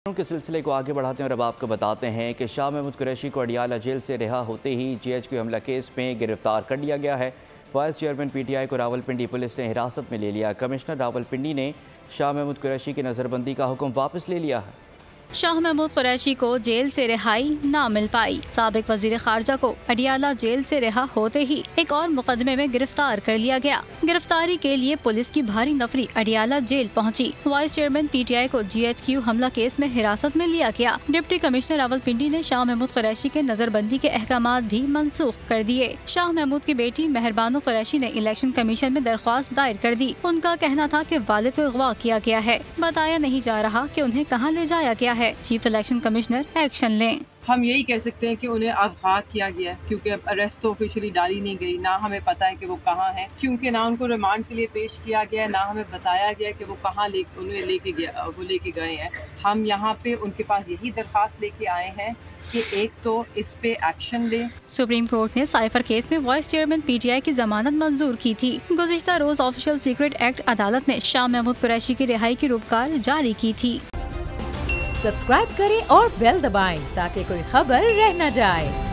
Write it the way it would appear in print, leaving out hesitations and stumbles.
के सिलसिले को आगे बढ़ाते हैं और अब आपको बताते हैं कि शाह महमूद कुरैशी को अडियाला जेल से रिहा होते ही GHQ हमला केस में गिरफ्तार कर लिया गया है। वाइस चेयरमैन PTI को रावलपिंडी पुलिस ने हिरासत में ले लिया। कमिश्नर रावलपिंडी ने शाह महमूद कुरैशी की नज़रबंदी का हुक्म वापस ले लिया है। शाह महमूद कुरैशी को जेल से रिहाई ना मिल पाई। साबिक वजीर खारजा को अडियाला जेल से रिहा होते ही एक और मुकदमे में गिरफ्तार कर लिया गया। गिरफ्तारी के लिए पुलिस की भारी नफरी अडियाला जेल पहुंची। वाइस चेयरमैन PTI को GHQ हमला केस में हिरासत में लिया गया। डिप्टी कमिश्नर रावलपिंडी ने शाह महमूद कुरैशी के नजरबंदी के अहकामात भी मनसूख कर दिए। शाह महमूद की बेटी मेहरबानो कुरैशी ने इलेक्शन कमीशन में दरख्वास्त दायर कर दी। उनका कहना था कि वालिद को अगवा किया गया है, बताया नहीं जा रहा कि उन्हें कहाँ ले जाया गया है। चीफ इलेक्शन कमिश्नर एक्शन लें। हम यही कह सकते हैं कि उन्हें अगवा किया गया क्योंकि अरेस्ट तो ऑफिशियली डाली नहीं गई, ना हमें पता है कि वो कहाँ हैं, क्योंकि ना उनको रिमांड के लिए पेश किया गया, ना हमें बताया गया कि वो कहाँ उन्हें लेके गए हैं। हम यहाँ पे उनके पास यही दरख्वास्त लेके आए हैं कि एक तो इस पे एक्शन ले। सुप्रीम कोर्ट ने साइफर केस में वाइस चेयरमैन PTI की जमानत मंजूर की थी। गुज़िश्ता रोज ऑफिशियल सीक्रेट एक्ट अदालत ने शाह महमूद कुरैशी की रिहाई की रूपकार जारी की थी। सब्सक्राइब करें और बेल दबाएं ताकि कोई खबर रह न जाए।